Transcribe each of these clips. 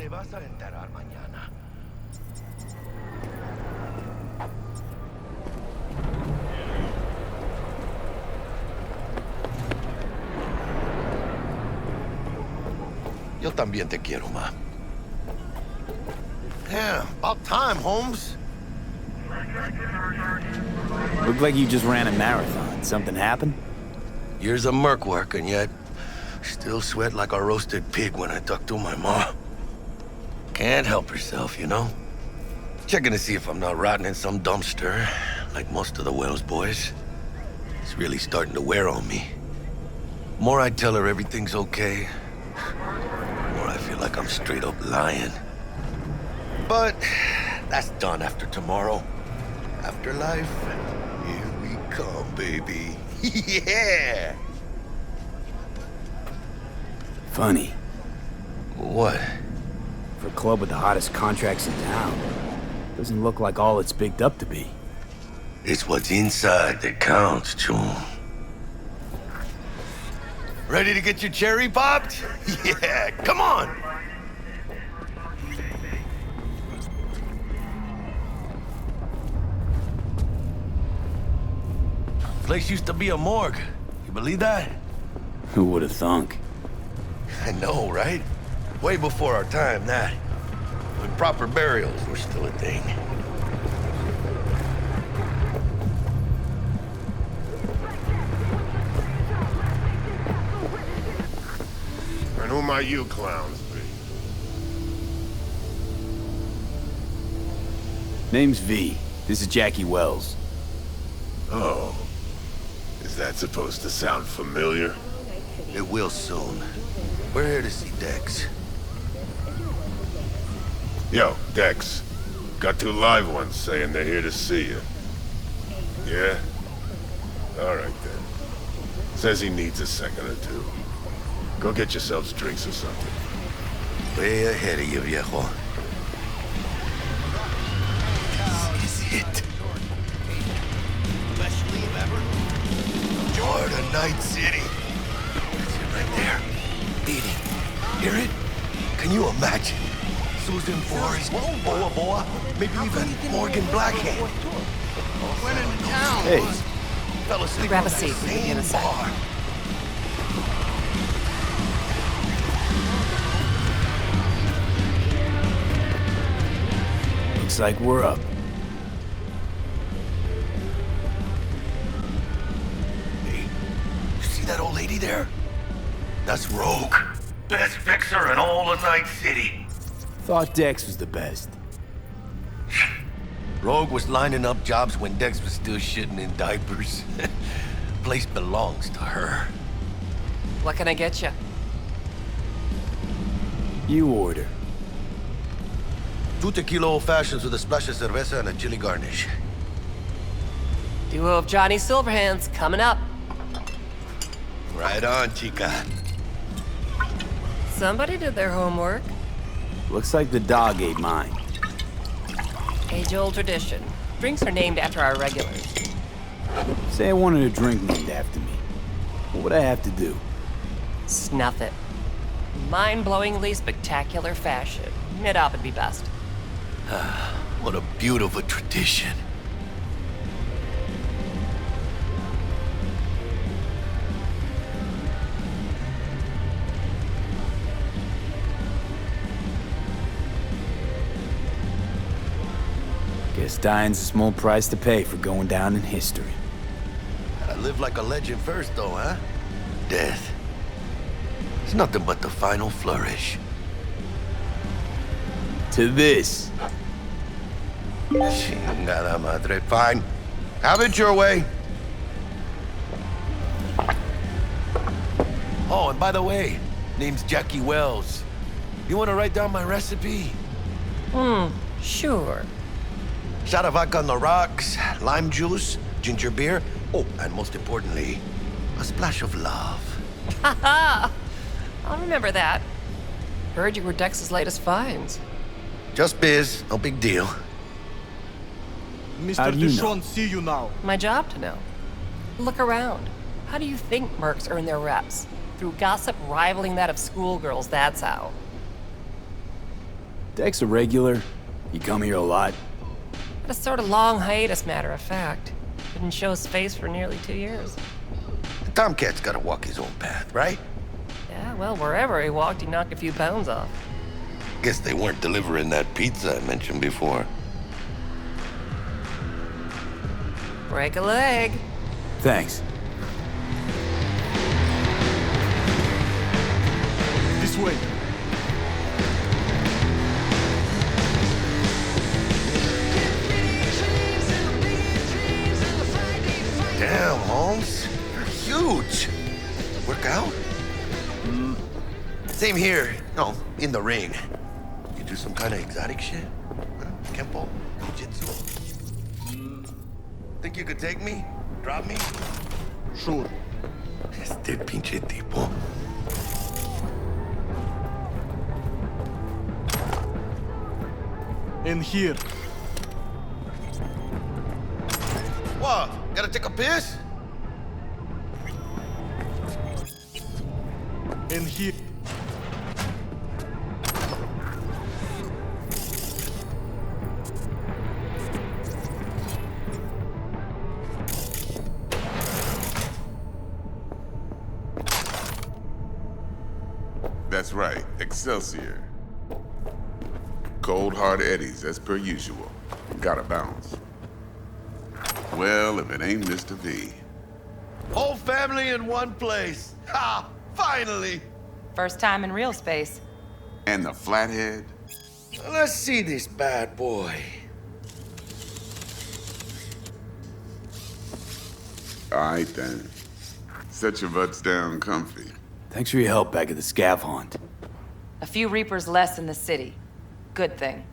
Te vas a enterar mañana. Yo también te quiero, ma. Yeah, about time, Holmes. Looked like you just ran a marathon. Something happened? Years of merc work, and yet still sweat like a roasted pig when I talk to my ma. Can't help herself, you know? Checking to see if I'm not rotting in some dumpster, like most of the Wells boys. It's really starting to wear on me. More I tell her everything's okay, more I feel like I'm straight up lying. But that's done after tomorrow. Afterlife, here we come, baby. Yeah! Funny. What? For a club with the hottest contracts in town, doesn't look like all it's bigged up to be. It's what's inside that counts, Chum. Ready to get your cherry popped? Yeah, come on! Place used to be a morgue. You believe that? Who would have thunk? I know, right? Way before our time, that. When proper burials were still a thing. And who might you clowns be? Name's V. This is Jackie Wells. Oh. Is that supposed to sound familiar? It will soon. We're here to see Dex. Yo, Dex. Got two live ones saying they're here to see you. Yeah? Alright then. Says he needs a second or two. Go get yourselves drinks or something. Way ahead of you, viejo. This is it. Best leave ever. Jordan, Night City. That's it right there. Beating. Hear it? Can you imagine? Susan Forrest, Boa Boa, maybe even Morgan Blackhand. Went into town. Hey. Fell asleep Grab on a that seat. We'll be in a same sec. bar. Looks like we're up. Hey, you see that old lady there? That's Rogue. Best fixer in all of Night City. Thought Dex was the best. Rogue was lining up jobs when Dex was still shitting in diapers. Place belongs to her. What can I get you? You order. 2 tequila old fashions with a splash of cerveza and a chili garnish. Duo of Johnny Silverhands coming up. Right on, chica. Somebody did their homework. Looks like the dog ate mine. Age-old tradition. Drinks are named after our regulars. Say I wanted a drink named after me. What would I have to do? Snuff it. Mind-blowingly spectacular fashion. Mid-op would be best. What a beautiful tradition. Guess dying's a small price to pay for going down in history. Gotta live like a legend first, though, huh? Death. It's nothing but the final flourish. To this. Chingada madre. Fine. Have it your way. Oh, and by the way, name's Jackie Wells. You want to write down my recipe? Sure. Shot of vodka on the rocks, lime juice, ginger beer. Oh, and most importantly, a splash of love. Haha! I'll remember that. Heard you were Dex's latest finds. Just biz, no big deal. How Mr. do you Dishon, know? see you now. My job to know. Look around. How do you think mercs earn their reps? Through gossip rivaling that of schoolgirls, that's how. Dex a regular? You come here a lot? Had a sort of long hiatus, matter of fact. Didn't show his face for nearly 2 years. The Tomcat's gotta walk his own path, right? Yeah, well, wherever he walked, he knocked a few pounds off. Guess they weren't delivering that pizza I mentioned before. Break a leg. Thanks. This way. Damn, Holmes. You're huge. Work out? Same here. No, in the ring. You do some kind of exotic shit? Huh? Kempo? Jiu-jitsu? Think you could take me? Drop me? Sure. Este pinche tipo. In here. What? Gotta take a piss? In here. That's right, Excelsior. Cold hard eddies, as per usual. Gotta bounce. Well, if it ain't Mr. V. Whole family in one place. Ha! Finally! First time in real space. And the flathead? Let's see this bad boy. Alright then. Set your butts down comfy. Thanks for your help back at the scav haunt. A few Reapers less in the city. Good thing.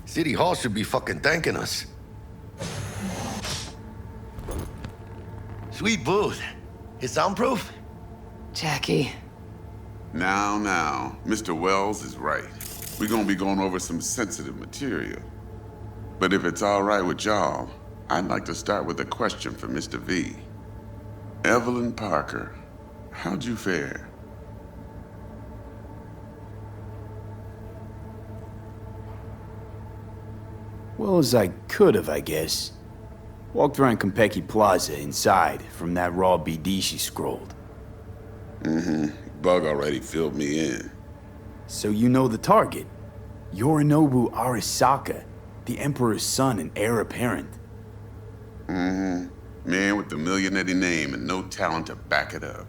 City Hall should be fucking thanking us. Sweet booth. It's soundproof? Jackie. Now, Mr. Wells is right. We're gonna be going over some sensitive material. But if it's all right with y'all, I'd like to start with a question for Mr. V. Evelyn Parker, how'd you fare? Well as I could have, I guess. Walked around Konpeki Plaza inside from that raw BD she scrolled. Bug already filled me in. So you know the target. Yorinobu Arasaka, the Emperor's son and heir apparent. Man with the millionaire name and no talent to back it up.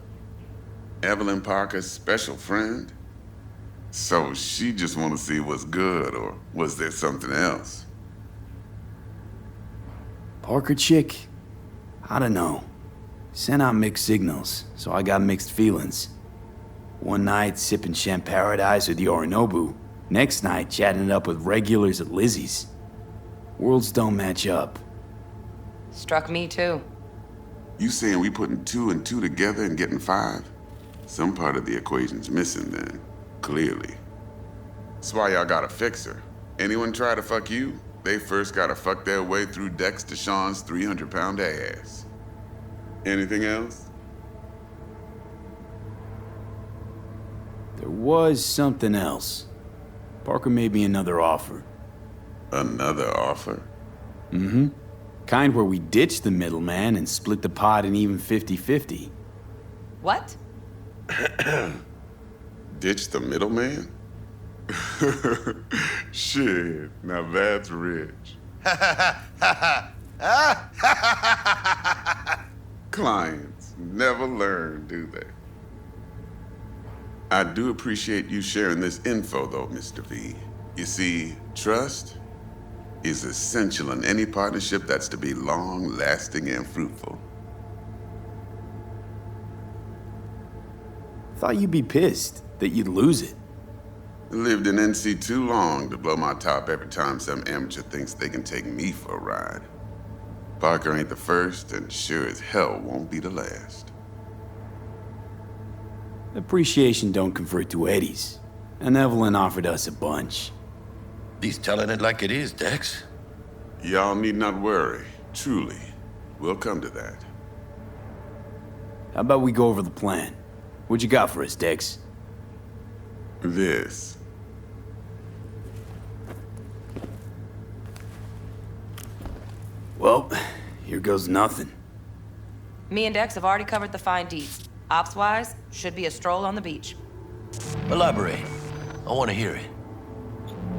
Evelyn Parker's special friend? So she just want to see what's good, or was there something else? Parker chick? I don't know. Sent out mixed signals, so I got mixed feelings. One night, sipping Champaradise with Yorinobu. Next night, chatting it up with regulars at Lizzie's. Worlds don't match up. Struck me too. You saying we putting 2 and 2 together and getting 5? Some part of the equation's missing then, clearly. That's why y'all gotta fix her. Anyone try to fuck you, they first gotta fuck their way through Dex Deshawn's 300-pound ass. Anything else? There was something else. Parker made me another offer. Another offer? Kind where we ditch the middleman and split the pot in even 50-50. What? Ditch the middleman? Shit, now that's rich. Clients never learn, do they? I do appreciate you sharing this info, though, Mr. V. You see, trust is essential in any partnership that's to be long-lasting and fruitful. Thought you'd be pissed that you'd lose it. Lived in NC too long to blow my top every time some amateur thinks they can take me for a ride. Parker ain't the first, and sure as hell won't be the last. Appreciation don't convert to eddies, and Evelyn offered us a bunch. He's telling it like it is, Dex. Y'all need not worry. Truly. We'll come to that. How about we go over the plan? What you got for us, Dex? This. Well, here goes nothing. Me and Dex have already covered the fine deeds. Ops-wise, should be a stroll on the beach. Elaborate. I want to hear it.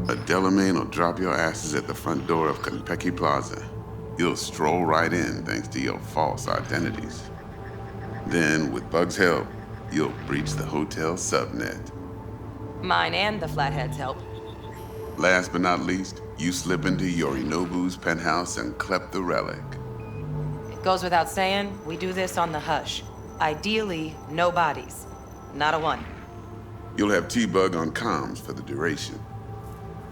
A Delamain will drop your asses at the front door of Konpeki Plaza. You'll stroll right in thanks to your false identities. Then, with Bug's help, you'll breach the hotel subnet. Mine and the Flatheads help. Last but not least, you slip into Yorinobu's penthouse and clep the relic. It goes without saying, we do this on the hush. Ideally, no bodies. Not a one. You'll have T-Bug on comms for the duration.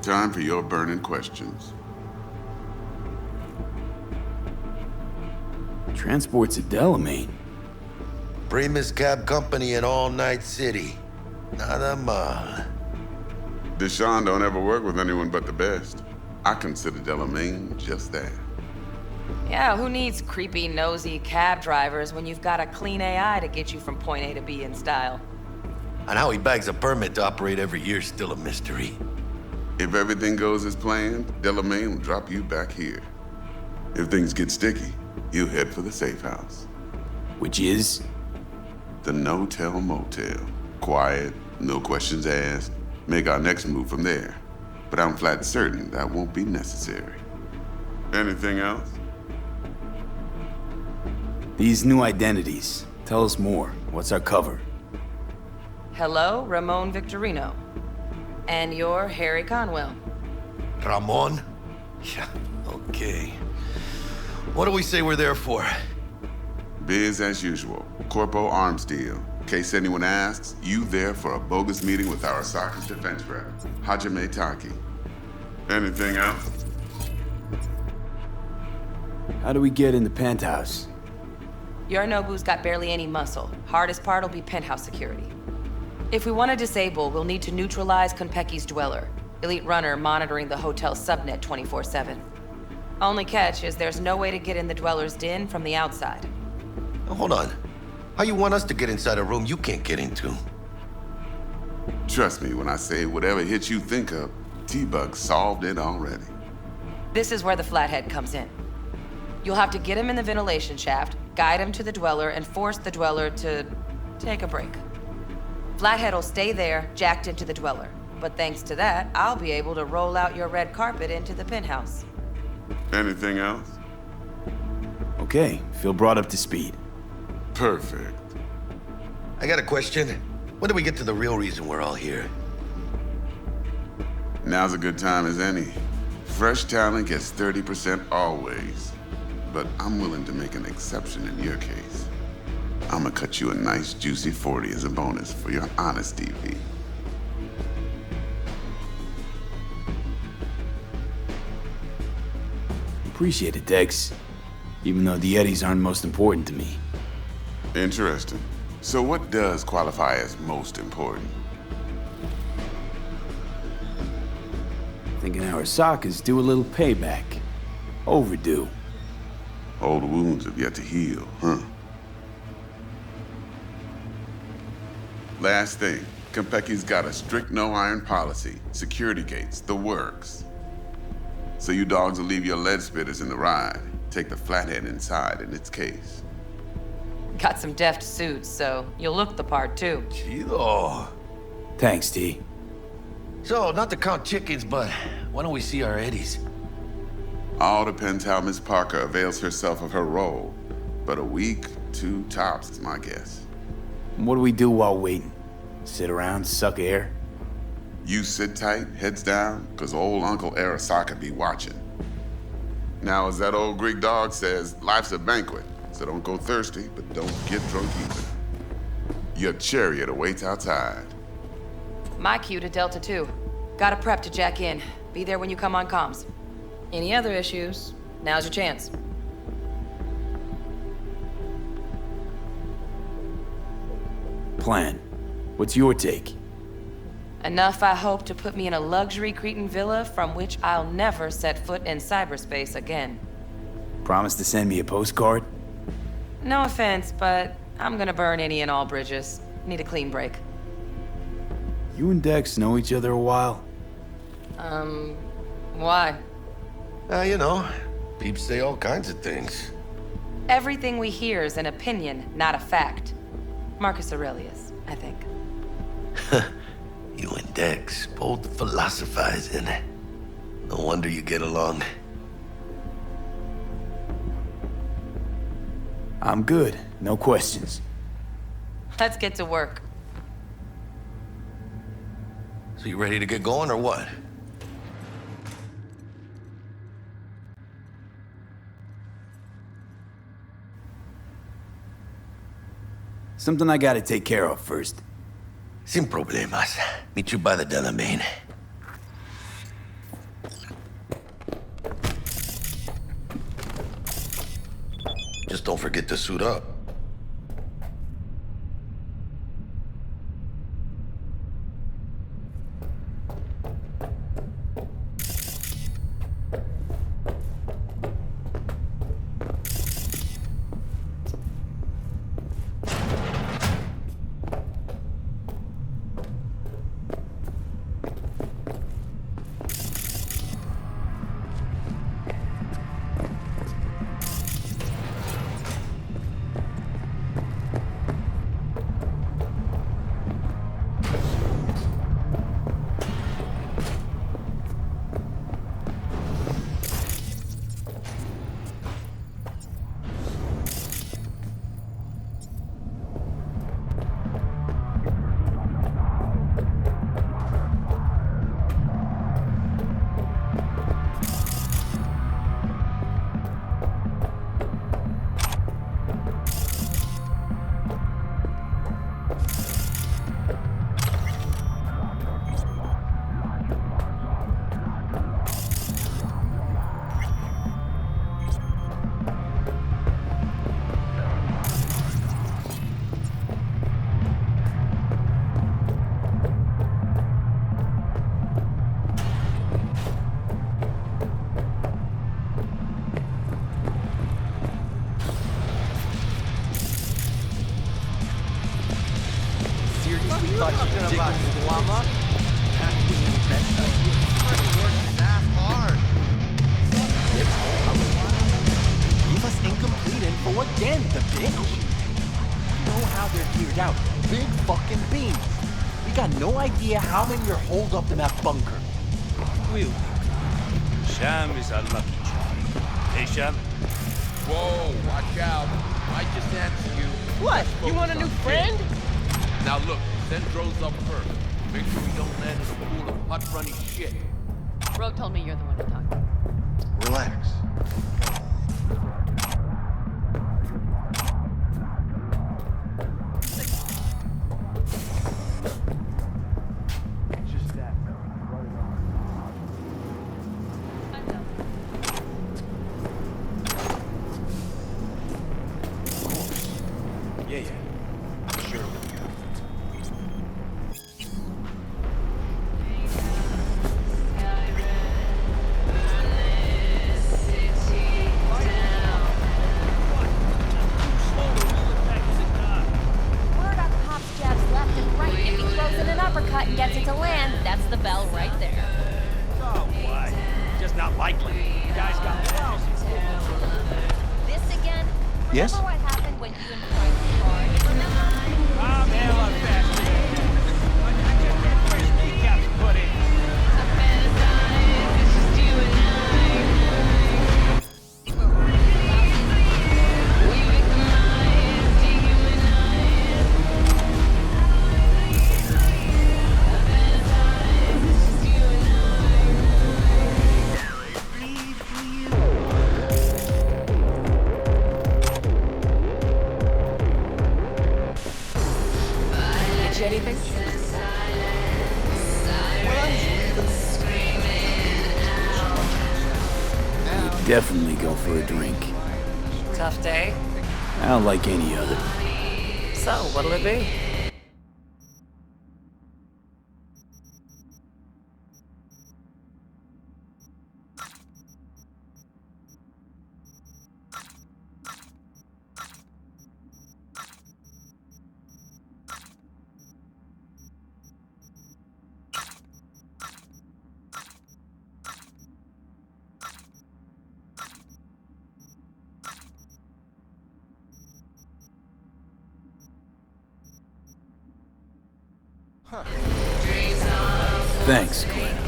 Time for your burning questions. Transport's a Delamain. Primus Cab Company in All Night City. Nada mal. Deshaun don't ever work with anyone but the best. I consider Delamain just that. Yeah, who needs creepy, nosy cab drivers when you've got a clean AI to get you from point A to B in style? And how he bags a permit to operate every year is still a mystery. If everything goes as planned, Delamain will drop you back here. If things get sticky, you head for the safe house. Which is? The no-tell motel. Quiet, no questions asked. Make our next move from there. But I'm flat certain that won't be necessary. Anything else? These new identities. Tell us more. What's our cover? Hello, Ramon Victorino. And you're Harry Conwell. Ramon? Yeah, okay. What do we say we're there for? Biz as usual. Corpo arms deal. In case anyone asks, you there for a bogus meeting with Arasaka's defense rep, Hajime Taki. Anything else? How do we get in the penthouse? Yorinobu's got barely any muscle. Hardest part will be penthouse security. If we want to disable, we'll need to neutralize Konpeki's dweller, elite runner monitoring the hotel subnet 24/7. Only catch is there's no way to get in the dweller's den from the outside. Now, hold on. How you want us to get inside a room you can't get into? Trust me when I say whatever hit you think of, T-Bug solved it already. This is where the Flathead comes in. You'll have to get him in the ventilation shaft, guide him to the dweller, and force the dweller to take a break. Flathead will stay there, jacked into the dweller. But thanks to that, I'll be able to roll out your red carpet into the penthouse. Anything else? Okay, feel brought up to speed. Perfect. I got a question. When do we get to the real reason we're all here? Now's a good time as any. Fresh talent gets 30% always. But I'm willing to make an exception in your case. I'ma cut you a nice juicy 40 as a bonus for your honesty, V. Appreciate it, Dex. Even though the Eddies aren't most important to me. Interesting. So what does qualify as most important? Thinking Arasaka's due a little payback. Overdue. Old wounds have yet to heal, huh? Last thing, Konpeki's got a strict no-iron policy, security gates, the works. So you dogs will leave your lead spitters in the ride, take the Flathead inside in its case. Got some deft suits, so you'll look the part too. Chido. Thanks, T. So, not to count chickens, but why don't we see our Eddies? All depends how Miss Parker avails herself of her role. But a week, 2 tops is my guess. What do we do while waiting? Sit around, suck air? You sit tight, heads down, cause old Uncle Arasaka be watching. Now, as that old Greek dog says, life's a banquet, so don't go thirsty, but don't get drunk either. Your chariot awaits outside. My cue to Delta 2. Gotta prep to jack in. Be there when you come on comms. Any other issues, now's your chance. Plan. What's your take? Enough, I hope, to put me in a luxury Cretan villa from which I'll never set foot in cyberspace again. Promise to send me a postcard? No offense, but I'm gonna burn any and all bridges. Need a clean break. You and Dex know each other a while? Why? You know, Peeps say all kinds of things. Everything we hear is an opinion, not a fact. Marcus Aurelius, I think. You and Dex both philosophizing. No wonder you get along. I'm good. No questions. Let's get to work. So you ready to get going or what? Something I gotta take care of first. Sin problemas. Meet you by the Delamain. Just don't forget to suit up. Leave us incomplete info again, the bitch. You know how they're geared out. Big fucking beams. We got no idea how many are holed up in that bunker. We'll be good. Sham is our lucky charm. Hey, Sham? Whoa, watch out. Might just answer you. What? You want a new friend? Now look, send drones up first. Make sure we don't land in a pool of hot-runny shit. Rogue told me you're the one to talk. Relax. And gets it to land, that's the bell right there. Oh, what? Just not likely. You guys got lousy. This again? Yes? Remember what happened when you and Price fought? Remember? I'm hella fast. I just had fresh kneecaps put in. Anything? Definitely go for a drink. Tough day? Not like any other. So, what'll it be? Thanks, Clint.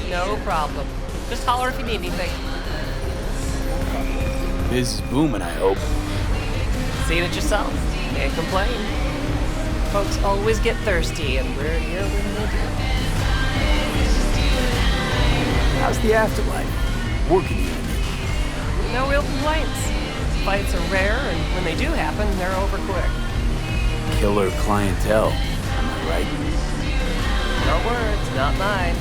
No problem. Just holler if you need anything. Biz is booming, I hope. Seen it yourself. Can't complain. Folks always get thirsty, and we're here when they do. How's the Afterlife? Working you in it? No real complaints. Fights are rare, and when they do happen, they're over quick. Killer clientele, am I right? Your words, not mine.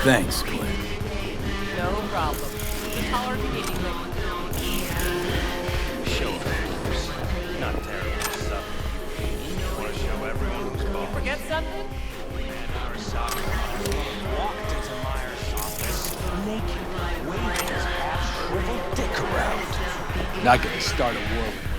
Thanks, Clint. No problem. Just holler if you need anything. Show hands. Not terrible stuff. Want to show everyone who's boss. Forget something? Man, our soccer walked into Meyer's office naked, waving his half-shriveled dick around. Not gonna start a war with